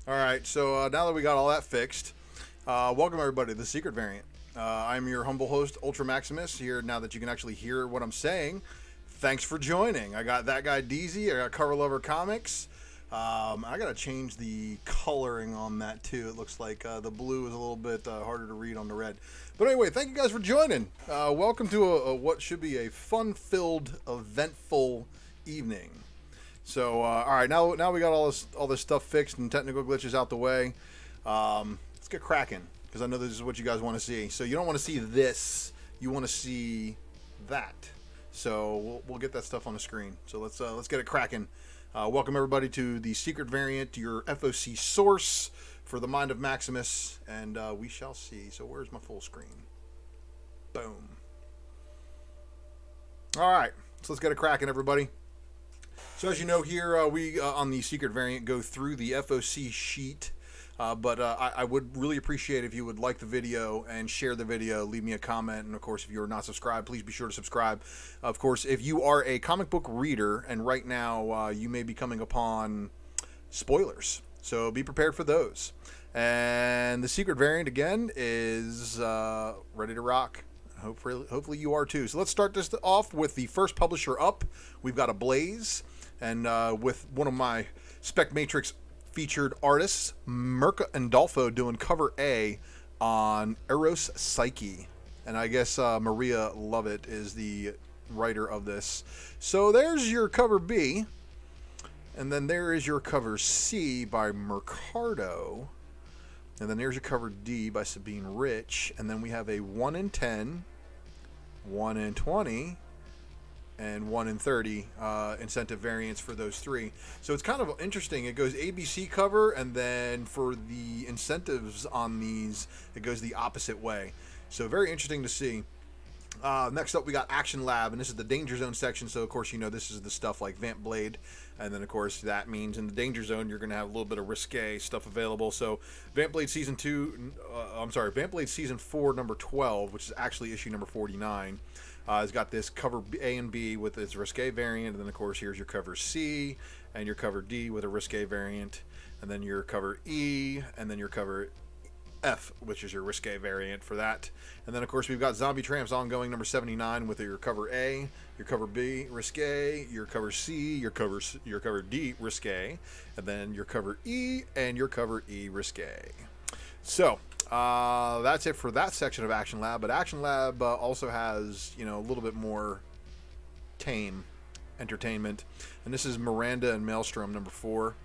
All right, so now that we got all that fixed, welcome everybody to the Secret Variant. I'm your humble host, Ultra Maximus, here now that you can actually hear what I'm saying. Thanks for joining. I got that guy DZ, I got Cover Lover Comics. I got to change the coloring on that too. It looks like the blue is a little bit harder to read on the red. But anyway, thank you guys for joining. Welcome to what should be a fun-filled, eventful evening. So, all right, now we got all this stuff fixed and technical glitches out the way. Let's get cracking, because I know this is what you guys want to see. So you don't want to see this, you want to see that. So we'll get that stuff on the screen. So let's get it cracking. Welcome everybody to the Secret Variant, your FOC source for the mind of Maximus, and we shall see. So where's my full screen? Boom. All right, so let's get it cracking, everybody. So as you know here, we on the Secret Variant go through the FOC sheet, but I would really appreciate if you would like the video and share the video, leave me a comment, and of course if you're not subscribed, please be sure to subscribe. Of course, if you are a comic book reader, and right now you may be coming upon spoilers, so be prepared for those. And the Secret Variant again is ready to rock. Hopefully you are too. So let's start this off with the first publisher up. We've got a Blaze. And with one of my Spec Matrix featured artists, Mirka Andolfo, doing cover A on Eros Psyche. And I guess Maria Lovett is the writer of this. So there's your cover B. And then there is your cover C by Mercado. And then there's your cover D by Sabine Rich. And then we have a 1 in 10, 1 in 20, and 1 in 30 incentive variants for those three. So it's kind of interesting. It goes ABC cover, and then for the incentives on these, it goes the opposite way. So very interesting to see. Next up, we got Action Lab, and this is the Danger Zone section. So, of course, you know this is the stuff like Vamp Blade. And then, of course, that means in the Danger Zone, you're going to have a little bit of risque stuff available. So, Vamp Blade Season 4, number 12, which is actually issue number 49. It's got this cover A and B with its risque variant, and then of course here's your cover C and your cover D with a risque variant, and then your cover E, and then your cover F, which is your risque variant for that. And then, of course, we've got Zombie Tramps ongoing number 79 with your cover A, your cover B, risque, your cover C, your cover D, risque, and then your cover E and your cover E, risque. So that's it for that section of Action Lab. But Action Lab also has, a little bit more tame entertainment. And this is Miranda and Maelstrom number 4.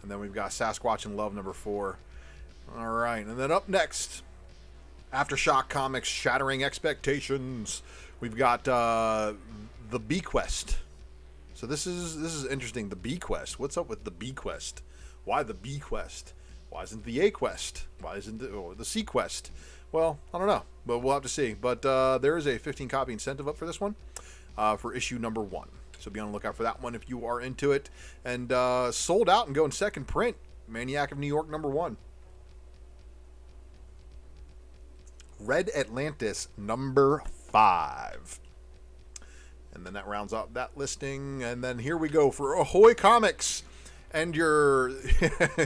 And then we've got Sasquatch and Love number 4. All right, and then up next, Aftershock Comics Shattering Expectations. We've got the B Quest. So this is interesting. The B Quest. What's up with the B Quest? Why the B Quest? Why isn't the A Quest? Why isn't the C Quest? Well, I don't know, but we'll have to see. But there is a 15 copy incentive up for this one for issue number 1. So be on the lookout for that one if you are into it. And sold out and going second print. Maniac of New York number 1. Red Atlantis number 5. And then that rounds up that listing. And then here we go for Ahoy Comics and your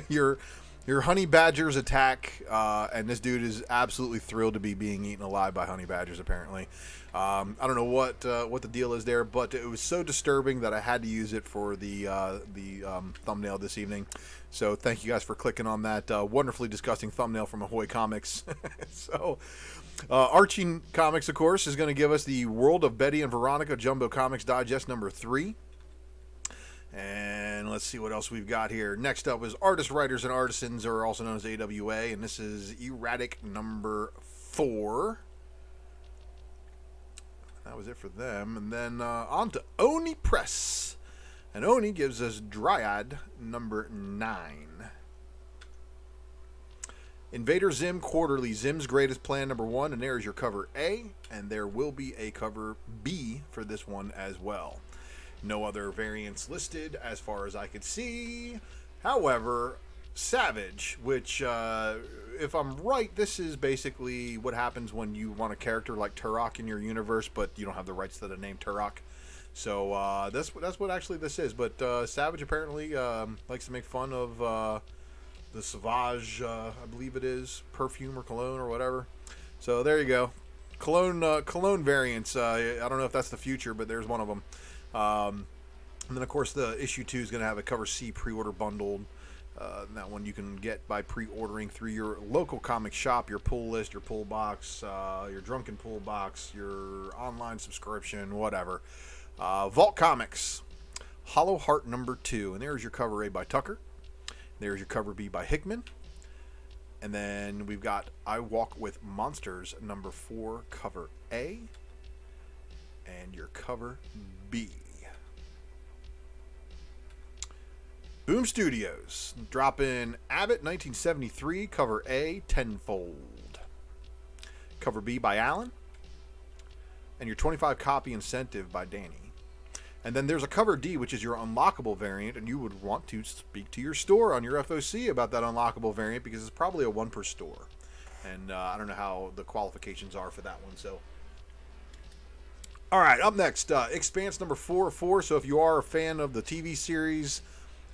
your honey badgers attack. And this dude is absolutely thrilled to be being eaten alive by honey badgers, apparently. I don't know what the deal is there, but it was so disturbing that I had to use it for the thumbnail this evening. So thank you guys for clicking on that wonderfully disgusting thumbnail from Ahoy Comics. So Archie Comics, of course, is going to give us the World of Betty and Veronica Jumbo Comics Digest number 3. And let's see what else we've got here. Next up is Artists, Writers, and Artisans, or also known as AWA, and this is Erratic number 4. That was it for them. And then on to Oni Press. And Oni gives us Dryad number 9. Invader Zim Quarterly, Zim's Greatest Plan number 1. And there is your cover A. And there will be a cover B for this one as well. No other variants listed as far as I could see. However, Savage, which, if I'm right, this is basically what happens when you want a character like Turok in your universe, but you don't have the rights to the name Turok. So that's what actually this is. But Savage apparently likes to make fun of the Sauvage, I believe it is, perfume or cologne or whatever. So there you go. Cologne variants. I don't know if that's the future, but there's one of them. And then, of course, the issue 2 is going to have a cover C pre-order bundled. That one you can get by pre-ordering through your local comic shop, your pull list, your pull box, your drunken pull box, your online subscription, whatever. Vault Comics, Hollow Heart number 2. And there's your cover A by Tucker. There's your cover B by Hickman. And then we've got I Walk with Monsters number 4, cover A. And your cover B. Boom Studios, drop in Abbott 1973, cover A, Tenfold. Cover B by Allen. And your 25 copy incentive by Danny. And then there's a cover D, which is your unlockable variant, and you would want to speak to your store on your FOC about that unlockable variant because it's probably a 1 per store. And I don't know how the qualifications are for that one, so. All right, up next, Expanse number 404. So if you are a fan of the TV series,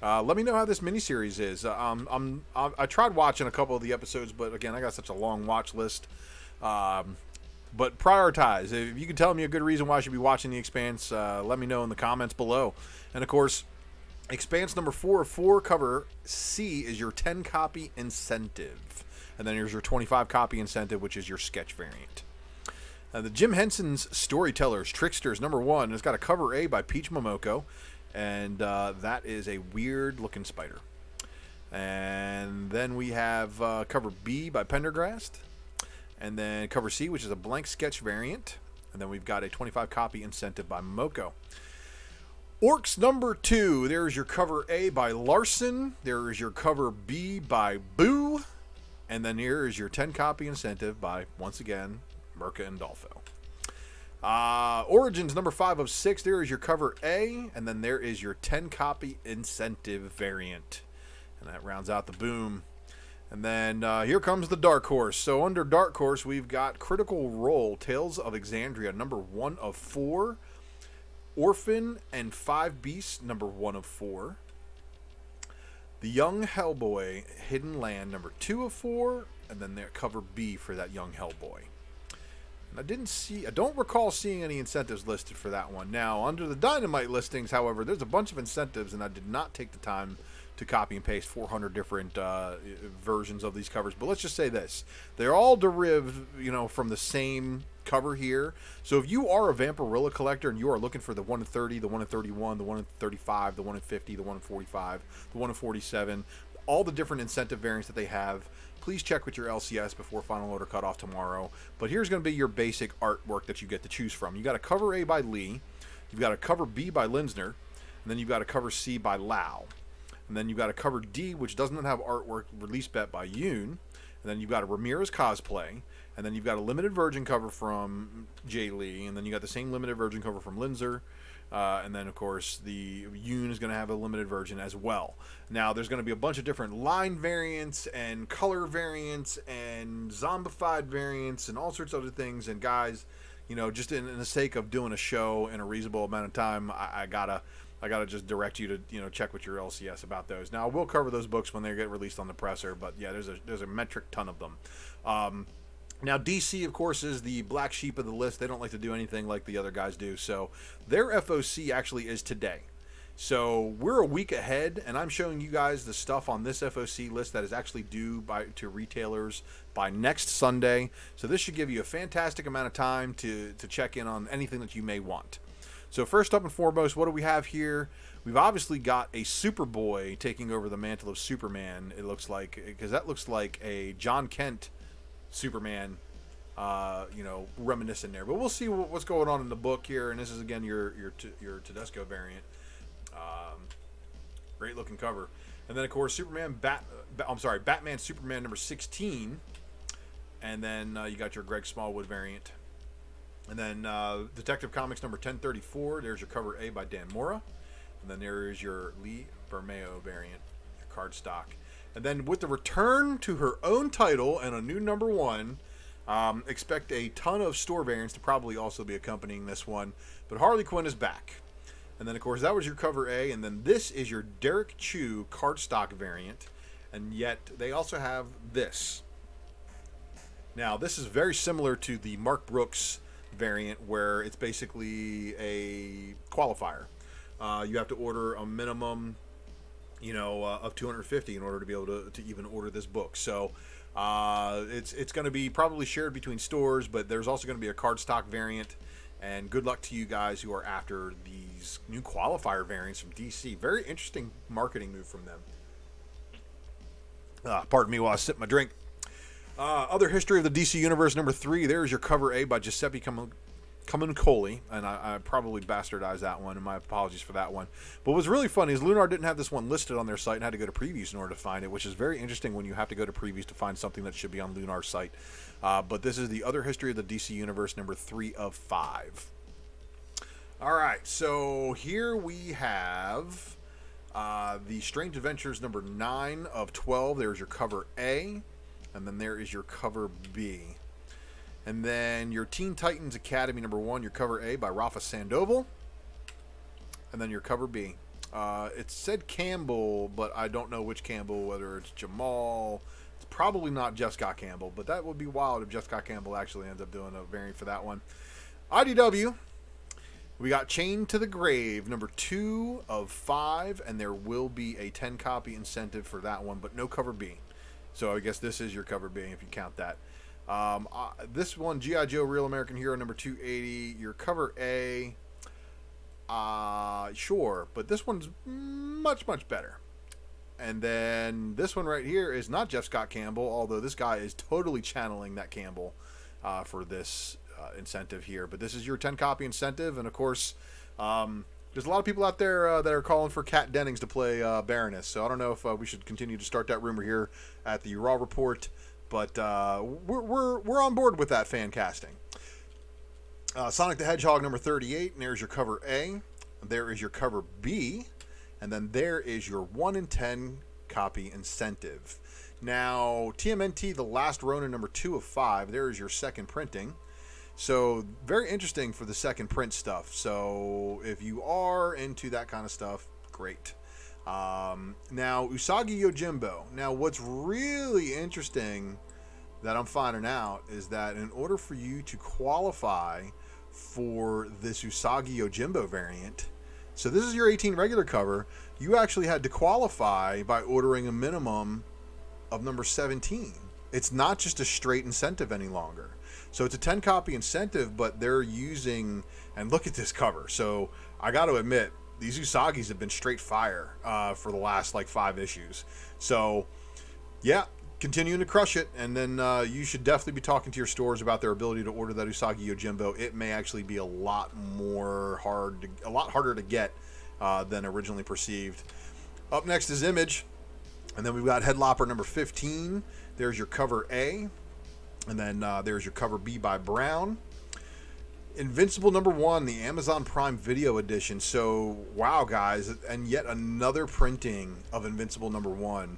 let me know how this miniseries is. I tried watching a couple of the episodes, but again, I got such a long watch list. But prioritize. If you can tell me a good reason why I should be watching The Expanse, let me know in the comments below. And of course, Expanse number 404, cover C, is your 10 copy incentive. And then here's your 25 copy incentive, which is your sketch variant. The Jim Henson's Storytellers, Tricksters number 1. It's got a cover A by Peach Momoko. And that is a weird looking spider. And then we have cover B by Pendergrast. And then cover C, which is a blank sketch variant. And then we've got a 25 copy incentive by Momoko. Orcs number 2. There is your cover A by Larson. There is your cover B by Boo. And then here is your 10 copy incentive by, once again, Merca and Dolfo. Origins number 5 of 6. There is your cover A. And then there is your 10 copy incentive variant. And that rounds out the Boom. And then here comes the Dark Horse. So under Dark Horse, we've got Critical Role, Tales of Exandria, number 1 of 4. Orphan and 5 Beasts, number 1 of 4. The Young Hellboy, Hidden Land, number 2 of 4. and then there cover B for that young Hellboy. I don't recall seeing any incentives listed for that one. Now, under the Dynamite listings, however, there's a bunch of incentives, and I did not take the time to copy and paste 400 different versions of these covers. But let's just say this. They're all derived, from the same cover here. So if you are a Vampirilla collector and you are looking for the 1 in 30, the 1 in 31, the 1 in 35, the 1 in 50, the 1 in 45, the 1 in 47, all the different incentive variants that they have, please check with your LCS before final order cutoff tomorrow. But here's going to be your basic artwork that you get to choose from. You got a cover A by Lee, you've got a cover B by Linsner, and then you've got a cover C by Lau. And then you've got a cover D, which does not have artwork, release bet by Yoon. And then you've got a Ramirez cosplay. And then you've got a limited version cover from Jay Lee. And then you got the same limited version cover from Linzer. And then, of course, the Yoon is going to have a limited version as well. Now, there's going to be a bunch of different line variants and color variants and zombified variants and all sorts of other things. And guys, just in the sake of doing a show in a reasonable amount of time, I gotta just direct you to check with your LCS about those. Now, I will cover those books when they get released on the presser, but yeah, there's a metric ton of them. Now, DC, of course, is the black sheep of the list. They don't like to do anything like the other guys do. So their FOC actually is today. So we're a week ahead, and I'm showing you guys the stuff on this FOC list that is actually due to retailers by next Sunday. So this should give you a fantastic amount of time to check in on anything that you may want. So first up and foremost, what do we have here? We've obviously got a Superboy taking over the mantle of Superman, it looks like, because that looks like a John Kent Superman, reminiscent there. But we'll see what's going on in the book here. And this is again your Tedesco variant. Great looking cover. And then of course Batman Superman number 16. And then you got your Greg Smallwood variant. And then Detective Comics number 1034. There's your cover A by Dan Mora. And then there is your Lee Bermeo variant, your card stock. And then with the return to her own title and a new number 1, expect a ton of store variants to probably also be accompanying this one. But Harley Quinn is back. And then, of course, that was your cover A. And then this is your Derek Chu cardstock variant. And yet they also have this. Now, this is very similar to the Mark Brooks variant where it's basically a qualifier. You have to order a minimum of 250 in order to be able to even order this book. So it's going to be probably shared between stores, but there's also going to be a cardstock variant. And good luck to you guys who are after these new qualifier variants from DC. Very interesting marketing move from them. Pardon me while I sip my drink. Other history of the DC Universe number 3. There's your cover A by Giuseppe Camuncoli, and I probably bastardized that one, and my apologies for that one. But what's really funny is Lunar didn't have this one listed on their site and had to go to previews in order to find it, which is very interesting when you have to go to previews to find something that should be on Lunar's site. But this is the Other History of the DC Universe number 3 of 5. All right, so here we have the Strange Adventures number 9 of 12. There's your cover A, and then there is your cover B. And then your Teen Titans Academy number 1, your cover A by Rafa Sandoval. And then your cover B. It said Campbell, but I don't know which Campbell, whether it's Jamal. It's probably not Jeff Scott Campbell, but that would be wild if Jeff Scott Campbell actually ends up doing a variant for that one. IDW, we got Chained to the Grave, number 2 of 5, and there will be a 10-copy incentive for that one, but no cover B. So I guess this is your cover B if you count that. This one, G.I. Joe Real American Hero number 280, your cover A, sure, but this one's much, much better. And then this one right here is not Jeff Scott Campbell, although this guy is totally channeling that Campbell for this incentive here. But this is your 10-copy incentive, and of course, there's a lot of people out there that are calling for Kat Dennings to play Baroness, so I don't know if we should continue to start that rumor here at the Raw Report. But we're on board with that fan casting. Sonic the Hedgehog number 38, and there's your cover A. There is your cover B. And then there is your 1 in 10 copy incentive. Now, TMNT, The Last Ronin number 2 of 5, there is your second printing. So, very interesting for the second print stuff. So, if you are into that kind of stuff, great. Now, Usagi Yojimbo. Now, what's really interesting that I'm finding out is that in order for you to qualify for this Usagi Yojimbo variant, so this is your 18 regular cover, you actually had to qualify by ordering a minimum of number 17. It's not just a straight incentive any longer. So it's a 10 copy incentive, but they're using, and look at this cover. So I got to admit, these Usagis have been straight fire for the last like 5 issues. So yeah, continuing to crush it. And then you should definitely be talking to your stores about their ability to order that Usagi Yojimbo. It may actually be a lot harder to get than originally perceived. Up next is Image. And then we've got Headlopper number 15. There's your cover A. And then there's your cover B by Brown. Invincible number 1, the Amazon Prime Video edition. So, wow, guys. And yet another printing of Invincible number 1.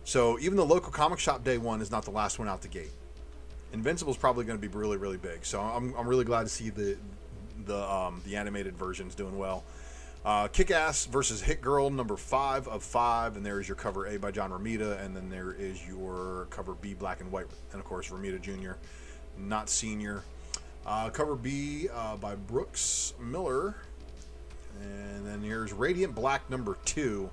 So, even the local comic shop day 1 is not the last one out the gate. Invincible is probably going to be really, really big. So, I'm really glad to see the animated versions doing well. Kick-Ass versus Hit Girl number 5 of 5, and there is your cover A by John Romita, and then there is your cover B, Black and White, and of course Romita Jr., not Senior. Cover B by Brooks Miller, and then here's Radiant Black number 2.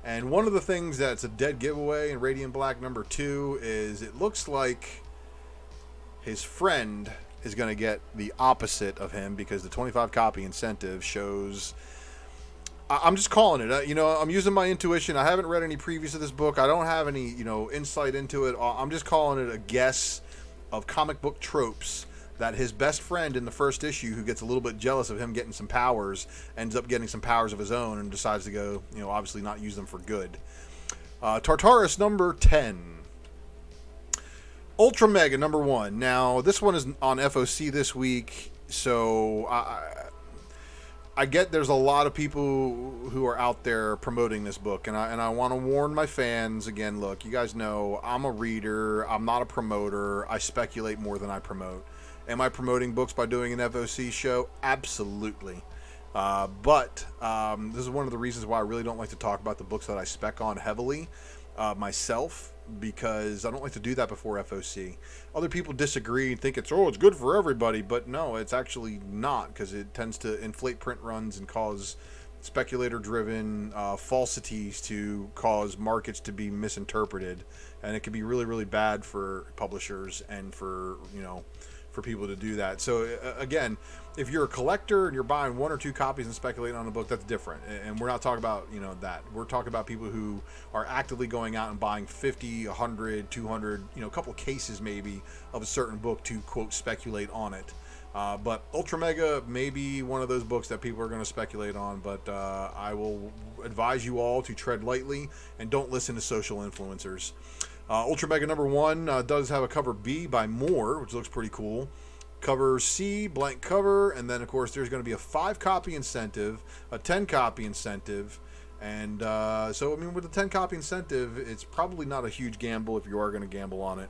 And one of the things that's a dead giveaway in Radiant Black number 2 is it looks like his friend is going to get the opposite of him, because the 25 copy incentive shows... I'm just calling it. I'm using my intuition. I haven't read any previews of this book. I don't have any, insight into it. I'm just calling it a guess of comic book tropes that his best friend in the first issue, who gets a little bit jealous of him getting some powers, ends up getting some powers of his own and decides to go, obviously not use them for good. Tartarus number 10. Ultra Mega number 1. Now, this one is on FOC this week, so I get there's a lot of people who are out there promoting this book, and I want to warn my fans again. Look, you guys know I'm a reader. I'm not a promoter. I speculate more than I promote. Am I promoting books by doing an FOC show? Absolutely. But this is one of the reasons why I really don't like to talk about the books that I spec on heavily myself, because I don't like to do that before FOC. Other people disagree and think it's good for everybody, but no, it's actually not, because it tends to inflate print runs and cause speculator-driven falsities to cause markets to be misinterpreted, and it can be really, really bad for publishers and for people to do that. So again, if you're a collector and you're buying 1 or 2 copies and speculating on a book, that's different. And we're not talking about that. We're talking about people who are actively going out and buying 50, 100, 200, a couple of cases maybe of a certain book to quote speculate on it. But Ultra Mega may be one of those books that people are going to speculate on, but I will advise you all to tread lightly and don't listen to social influencers. Ultra Mega number 1 does have a cover B by Moore, which looks pretty cool. Cover C, blank cover, and then of course there's going to be a 5 copy incentive, a 10 copy incentive, and so with the 10 copy incentive, it's probably not a huge gamble if you are going to gamble on it.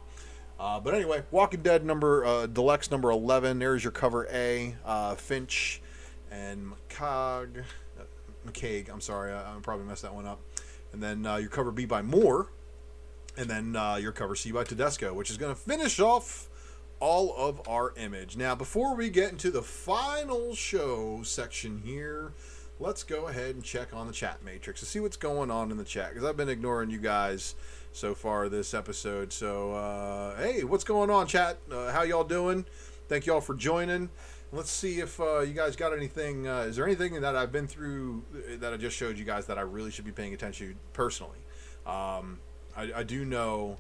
But anyway, Walking Dead Deluxe number 11. There's your cover A, Finch and McCaig. I'm sorry, I probably messed that one up. And then your cover B by Moore. And then your cover C by Tedesco, which is going to finish off all of our Image. Now, before we get into the final show section here, let's go ahead and check on the chat matrix to see what's going on in the chat, because I've been ignoring you guys so far this episode. So, hey, what's going on, chat? How y'all doing? Thank y'all for joining. Let's see if you guys got anything. Is there anything that I've been through that I just showed you guys that I really should be paying attention to personally? I do know.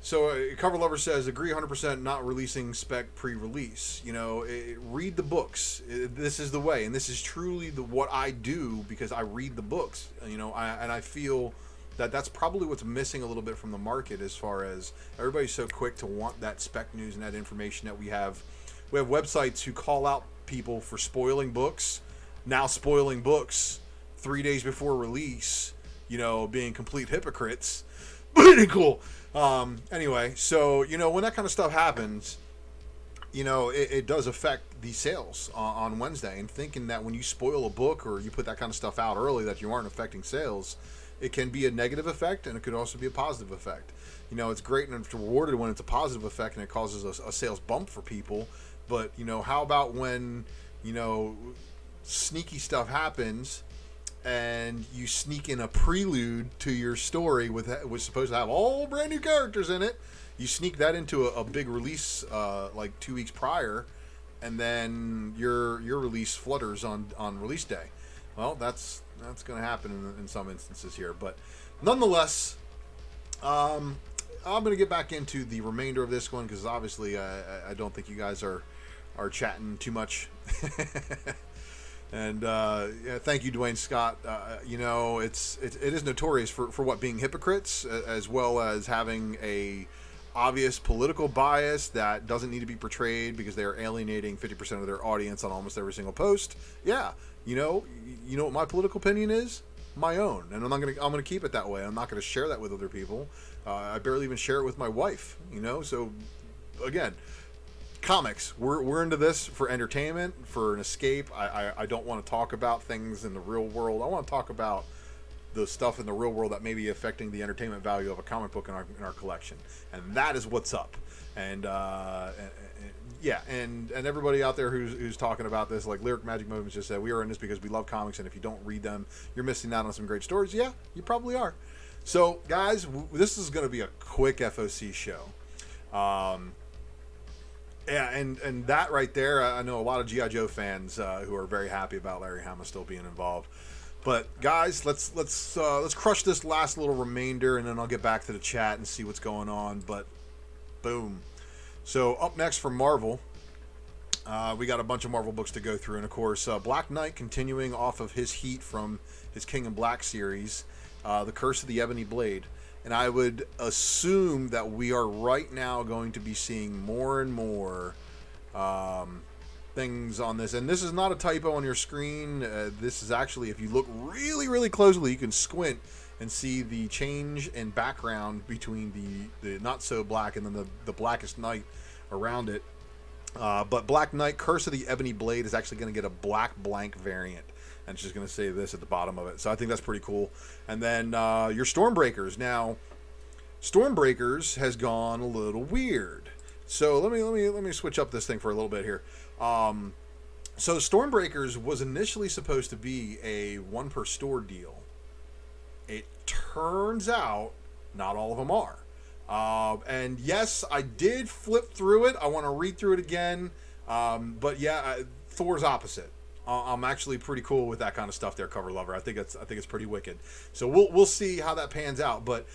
So Cover Lover says, agree 100%, not releasing spec pre-release. Read the books. This is the way, and this is truly what I do, because I read the books. And I feel that that's probably what's missing a little bit from the market, as far as everybody's so quick to want that spec news and that information that we have. We have websites who call out people for spoiling books, now spoiling books 3 days before release. Being complete hypocrites. Pretty cool. Anyway, so, when that kind of stuff happens, it does affect the sales on Wednesday. And thinking that when you spoil a book or you put that kind of stuff out early that you aren't affecting sales it can be a negative effect, and it could also be a positive effect. You know, it's great and it's rewarded when it's a positive effect and it causes a sales bump for people. But, you know, how about when, you know, sneaky stuff happens and you sneak in a prelude to your story was supposed to have all brand new characters in it. You sneak that into a big release like 2 weeks prior, and then your release flutters on release day. Well, that's going to happen in some instances here, but nonetheless, I'm going to get back into the remainder of this one because obviously I don't think you guys are chatting too much. And yeah, thank you, Dwayne Scott. You know, it is notorious for what, being hypocrites, as well as having a obvious political bias that doesn't need to be portrayed because they are alienating 50% of their audience on almost every single post. Yeah, you know what my political opinion is? My own, and I'm gonna keep it that way. I'm not gonna share that with other people. I barely even share it with my wife. You know, so again, comics, we're into this for entertainment, for an escape. I don't want to talk about things in the real world. I want to talk about the stuff in the real world that may be affecting the entertainment value of a comic book in our collection, and that is what's up. And yeah, and everybody out there who's talking about this, like Lyric Magic Moments just said, we are in this because we love comics, and if you don't read them, you're missing out on some great stories. Yeah, you probably are. So guys, this is going to be a quick FOC show. Yeah, and that right there, I know a lot of G.I. Joe fans who are very happy about Larry Hama still being involved. But guys, let's crush this last little remainder, and then I'll get back to the chat and see what's going on. But boom. So up next for Marvel, we got a bunch of Marvel books to go through, and of course Black Knight continuing off of his heat from his King in Black series, The Curse of the Ebony Blade. And I would assume that we are right now going to be seeing more and more things on this. And this is not a typo on your screen. This is actually, if you look really, really closely, you can squint and see the change in background between the not so black and then the blackest night around it. But Black Knight, Curse of the Ebony Blade is actually going to get a black blank variant. And it's just going to say this at the bottom of it. So I think that's pretty cool. And then your Stormbreakers. Now, Stormbreakers has gone a little weird. So let me switch up this thing for a little bit here. So Stormbreakers was initially supposed to be a one per store deal. It turns out not all of them are. And yes, I did flip through it. I want to read through it again. But yeah, Thor's opposite. I'm actually pretty cool with that kind of stuff there, Cover Lover. I think it's pretty wicked. So we'll see how that pans out. But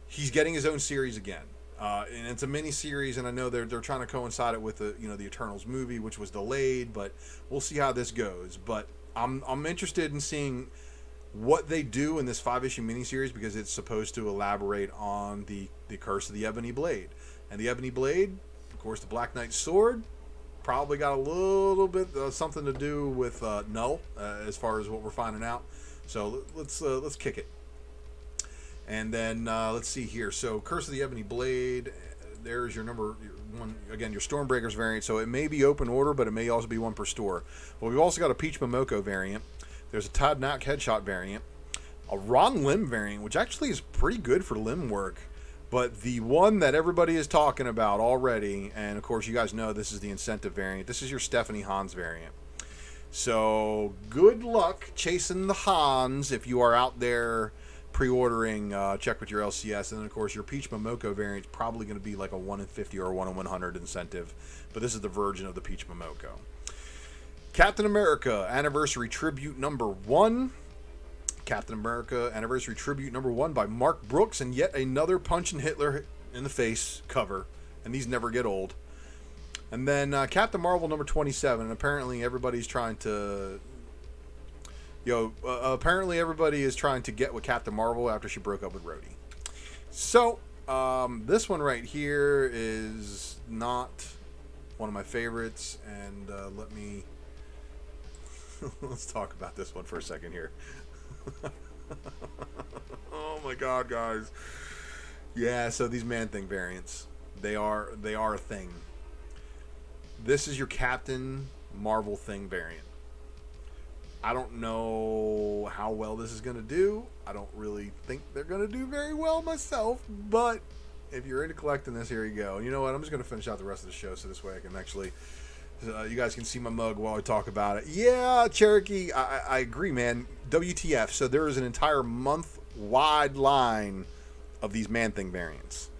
he's getting his own series again, and it's a mini series. And I know they're trying to coincide it with the Eternals movie, which was delayed. But we'll see how this goes. But I'm interested in seeing what they do in this 5-issue miniseries because it's supposed to elaborate on the Curse of the Ebony Blade. And the Ebony Blade, of course, the Black Knight's sword. Probably got a little bit something to do with Null as far as what we're finding out. So let's kick it. And then let's see here. So Curse of the Ebony Blade. There's your number one again. Your Stormbreakers variant. So it may be open order, but it may also be one per store. Well, we've also got a Peach Momoko variant. There's a Todd Knack Headshot variant. A Ron Lim variant, which actually is pretty good for limb work. But the one that everybody is talking about already, and of course you guys know this is the incentive variant. This is your Stephanie Hans variant. So good luck chasing the Hans if you are out there pre-ordering. Check with your LCS. And then of course your Peach Momoko variant is probably going to be like a 1 in 50 or a 1 in 100 incentive. But this is the version of the Peach Momoko. Captain America Anniversary Tribute number 1. Captain America Anniversary Tribute number 1 by Mark Brooks, and yet another punching Hitler in the face cover, and these never get old. And then Captain Marvel number 27, and apparently everybody's trying to apparently everybody is trying to get with Captain Marvel after she broke up with Rhodey. So this one right here is not one of my favorites, and let me let's talk about this one for a second here. Oh my god, guys. Yeah, so these Man-Thing variants, they are a thing. This is your Captain Marvel Thing variant. I don't know how well this is going to do. I don't really think they're going to do very well myself, but if you're into collecting this, here you go. You know what? I'm just going to finish out the rest of the show so this way I can actually, you guys can see my mug while I talk about it. Yeah, Cherokee, I agree, man. WTF. So there is an entire month-wide line of these Man-Thing variants.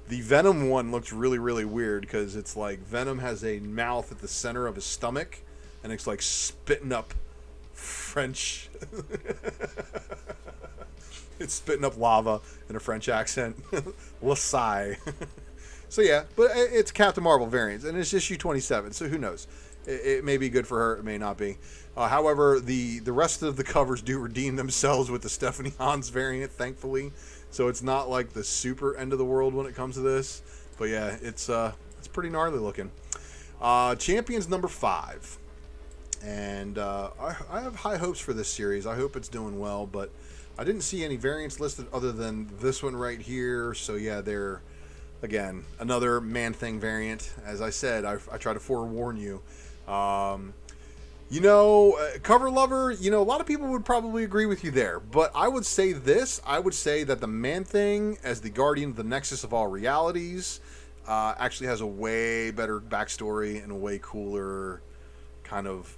The Venom one looks really, really weird because it's like Venom has a mouth at the center of his stomach, and it's like spitting up French. It's spitting up lava in a French accent. Lasai. So yeah, but it's Captain Marvel variants, and it's issue 27, so who knows? It may be good for her, it may not be. However, the rest of the covers do redeem themselves with the Stephanie Hans variant, thankfully. So it's not like the super end of the world when it comes to this. But yeah, it's pretty gnarly looking. Champions number 5. And I have high hopes for this series. I hope it's doing well, but I didn't see any variants listed other than this one right here. So yeah, they're, again, another Man-Thing variant. As I said, I try to forewarn you. You know, cover lover, you know, a lot of people would probably agree with you there. But I would say this. I would say that the Man-Thing, as the guardian of the nexus of all realities, actually has a way better backstory and a way cooler kind of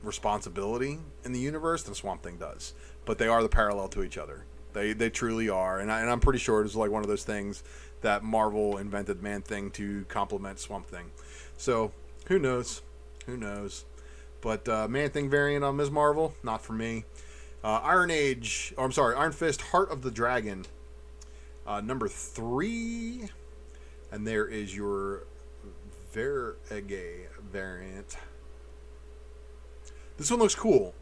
responsibility in the universe than Swamp Thing does. But they are the parallel to each other. They truly are. And I'm pretty sure it's like one of those things that Marvel invented Man-Thing to complement Swamp Thing. So, who knows? Who knows? But Man-Thing variant on Ms. Marvel, not for me. Iron Fist, Heart of the Dragon, number 3. And there is your Verege variant. This one looks cool.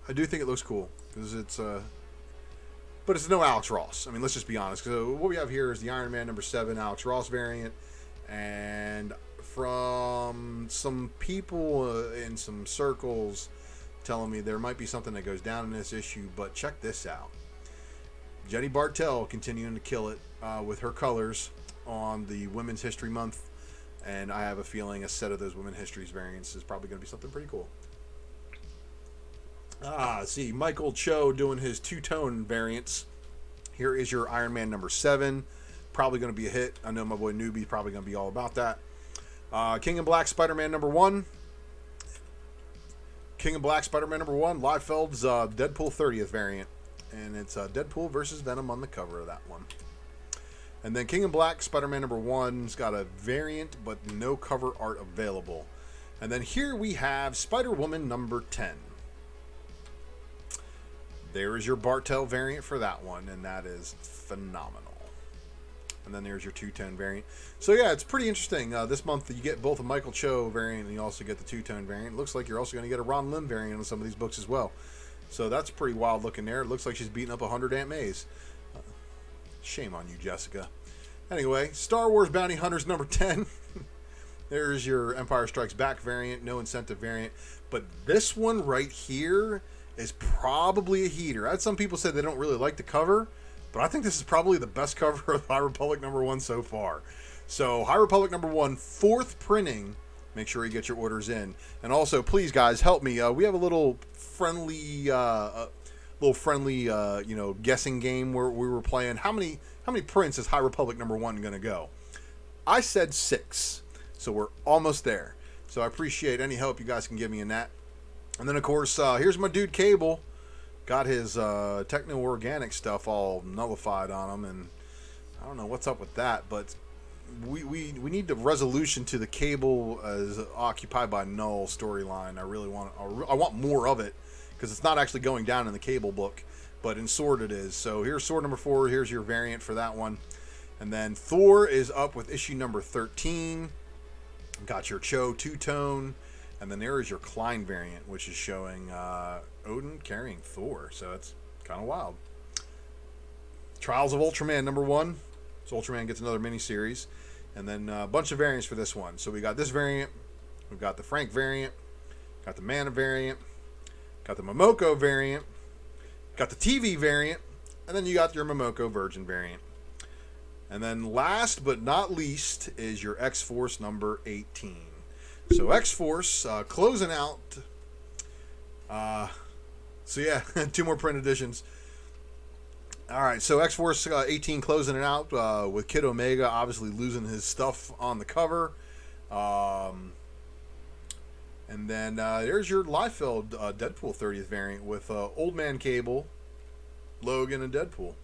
I do think it looks cool because it's but it's no Alex Ross. I mean, let's just be honest. So what we have here is the Iron Man number 7 Alex Ross variant, and from some people in some circles telling me there might be something that goes down in this issue, but check this out. Jenny Bartel continuing to kill it with her colors on the Women's History Month, and I have a feeling a set of those Women's Histories variants is probably going to be something pretty cool. See, Michael Cho doing his two-tone variants. Here is your Iron Man number 7. Probably going to be a hit. I know my boy Newbie's probably going to be all about that. King in Black Spider-Man number 1. King in Black Spider-Man number 1. Liefeld's Deadpool 30th variant. And it's Deadpool versus Venom on the cover of that one. And then King in Black Spider-Man number 1's got a variant, but no cover art available. And then here we have Spider-Woman number 10. There is your Bartel variant for that one, and that is phenomenal. And then there's your two-tone variant. So yeah, it's pretty interesting. This month you get both a Michael Cho variant and you also get the two-tone variant. It looks like you're also going to get a Ron Lim variant on some of these books as well. So that's pretty wild looking there. It looks like she's beating up 100 Aunt Mays. Shame on you, Jessica. Anyway, Star Wars Bounty Hunters number 10. There's your Empire Strikes Back variant, no incentive variant. But this one right here is probably a heater. I had some people say they don't really like the cover, but I think this is probably the best cover of High Republic number 1 so far. So High Republic number 1, 4th printing. Make sure you get your orders in. And also, please guys, help me. We have a little friendly, guessing game where we were playing. How many prints is High Republic number 1 going to go? I said 6, so we're almost there. So I appreciate any help you guys can give me in that. And then, of course, here's my dude Cable. Got his techno-organic stuff all nullified on him, and I don't know what's up with that, but we need the resolution to the Cable as Occupied by Null storyline. I want more of it, because it's not actually going down in the Cable book, but in Sword it is. So here's Sword number 4. Here's your variant for that one. And then Thor is up with issue number 13. Got your Cho two-tone. And then there is your Klein variant, which is showing Odin carrying Thor. So that's kind of wild. Trials of Ultraman number 1. So Ultraman gets another mini-series. And then a bunch of variants for this one. So we got this variant. We've got the Frank variant. Got the Mana variant. Got the Momoko variant. Got the TV variant. And then you got your Momoko Virgin variant. And then last but not least is your X-Force number 18. So X-Force closing out So yeah, 2 more print editions. All right, so X-Force 18 closing it out with Kid Omega obviously losing his stuff on the cover. And then there's your Liefeld Deadpool 30th variant with Old Man Cable, Logan, and Deadpool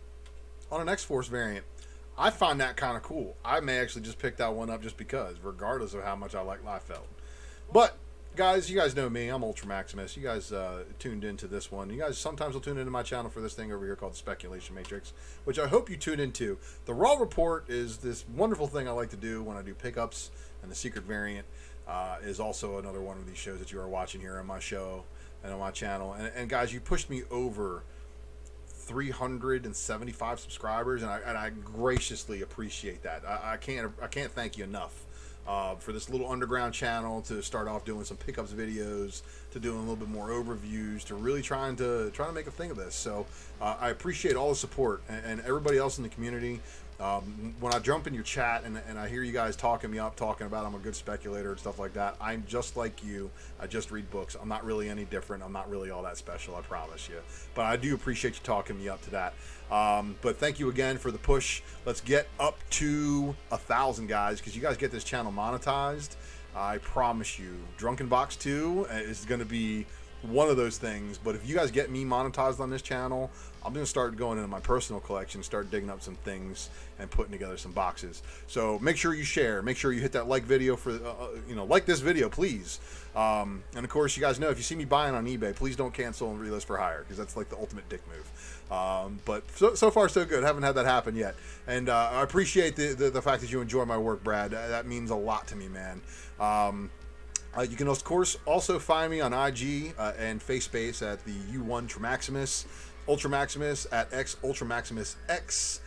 on an X-Force variant. I find that kind of cool. I may actually just pick that one up just because, regardless of how much I like Liefeld. But guys, you guys know me. I'm Ultra Maximus. You guys tuned into this one. You guys sometimes will tune into my channel for this thing over here called the Speculation Matrix, which I hope you tune into. The Raw Report is this wonderful thing I like to do when I do pickups, and the secret variant is also another one of these shows that you are watching here on my show and on my channel. And guys, you pushed me over 375 subscribers, and I graciously appreciate that. I can't thank you enough. For this little underground channel, to start off doing some pickups videos, to doing a little bit more overviews, to really trying to make a thing of this. So I appreciate all the support and everybody else in the community. When I jump in your chat and I hear you guys talking me up, talking about I'm a good speculator and stuff like that, I'm just like you. I just read books. I'm not really any different. I'm not really all that special, I promise you. But I do appreciate you talking me up to that. But thank you again for the push. Let's get up to 1,000, guys, because you guys get this channel monetized. I promise you, Drunken Box 2 is going to be one of those things. But if you guys get me monetized on this channel, I'm going to start going into my personal collection, start digging up some things and putting together some boxes. So make sure you share, make sure you hit that like video for, like this video, please. And of course, you guys know, if you see me buying on eBay, please don't cancel and relist for hire, because that's like the ultimate dick move. But so far so good. Haven't had that happen yet. And I appreciate the fact that you enjoy my work, Brad. That means a lot to me, man. You can, of course, also find me on IG and FaceSpace at the U1 Tramaximus, Ultra Maximus at X Ultra Maximus X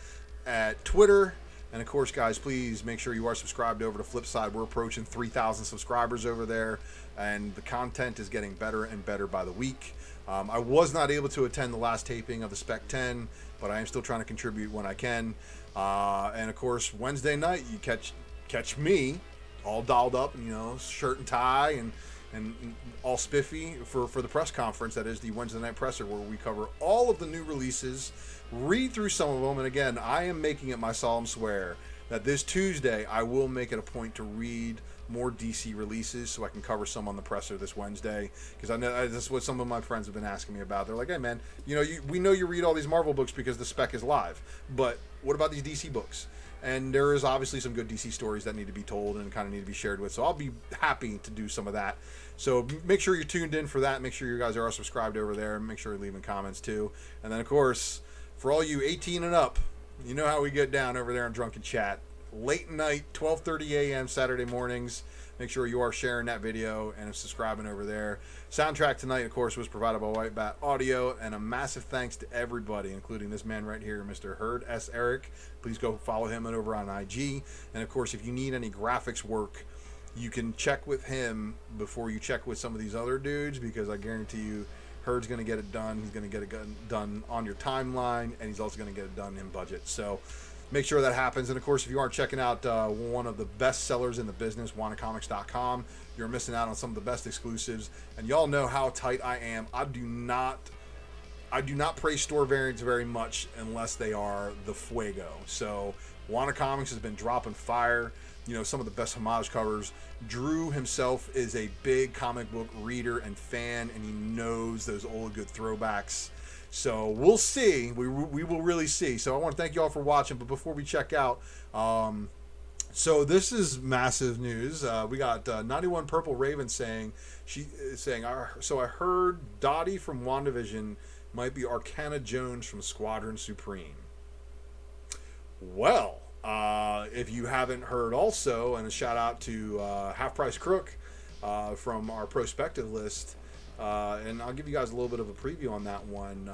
at Twitter. And of course, guys, please make sure you are subscribed over to Flipside. We're approaching 3,000 subscribers over there, and the content is getting better and better by the week. I was not able to attend the last taping of the Spec 10, but I am still trying to contribute when I can. And of course, Wednesday night, you catch me all dolled up, shirt and tie and all spiffy for the press conference that is the Wednesday night presser, where we cover all of the new releases, read through some of them, and again, I am making it my solemn swear that this Tuesday I will make it a point to read more DC releases so I can cover some on the presser this Wednesday, because I know this is what some of my friends have been asking me about. They're like, hey man, we know you read all these Marvel books because the Spec is live, but what about these DC books? And there is obviously some good DC stories that need to be told and kind of need to be shared with. So I'll be happy to do some of that. So make sure you're tuned in for that. Make sure you guys are subscribed over there. Make sure you're leaving comments too. And then, of course, for all you 18 and up, you know how we get down over there on Drunken Chat. Late night, 12:30 a.m. Saturday mornings. Make sure you are sharing that video and subscribing over there. Soundtrack tonight, of course, was provided by White Bat Audio. And a massive thanks to everybody, including this man right here, Mr. Herd S. Eric. Please go follow him over on IG. And, of course, if you need any graphics work, you can check with him before you check with some of these other dudes, because I guarantee you, Herd's going to get it done. He's going to get it done on your timeline, and he's also going to get it done in budget. So make sure that happens. And of course, if you aren't checking out one of the best sellers in the business, WannaComics.com, you're missing out on some of the best exclusives. And y'all know how tight I am. I do not praise store variants very much unless they are the fuego. So WannaComics has been dropping fire. Some of the best homage covers. Drew himself is a big comic book reader and fan, and he knows those old good throwbacks. So we'll see. We will really see. So I want to thank you all for watching. But before we check out, so this is massive news. We got 91 Purple Raven saying, so I heard Dottie from WandaVision might be Arcana Jones from Squadron Supreme. Well, if you haven't heard also, and a shout out to Half Price Crook from our prospective list. And I'll give you guys a little bit of a preview on that one.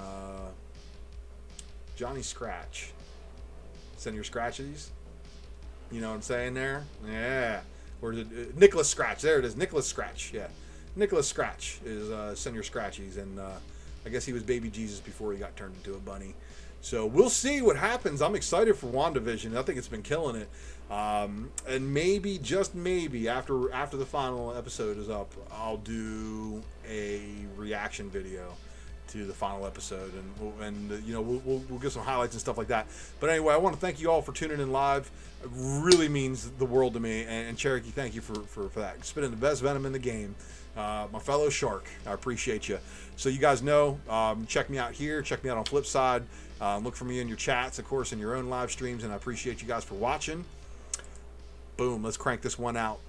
Johnny Scratch. Send your scratchies. You know what I'm saying there? Yeah. Or is it Nicholas Scratch? There it is. Nicholas Scratch. Yeah. Nicholas Scratch is Send Your Scratchies. And I guess he was baby Jesus before he got turned into a bunny. So we'll see what happens. I'm excited for WandaVision. I think it's been killing it. And maybe, just maybe, after the final episode is up, I'll do a reaction video to the final episode, and you know, we'll get some highlights and stuff like that. But anyway, I want to thank you all for tuning in live. It really means the world to me. And Cherokee, thank you for that. Spitting the best venom in the game, my fellow shark. I appreciate you. So you guys know, check me out here. Check me out on Flipside. Look for me in your chats, of course, in your own live streams. And I appreciate you guys for watching. Boom. Let's crank this one out.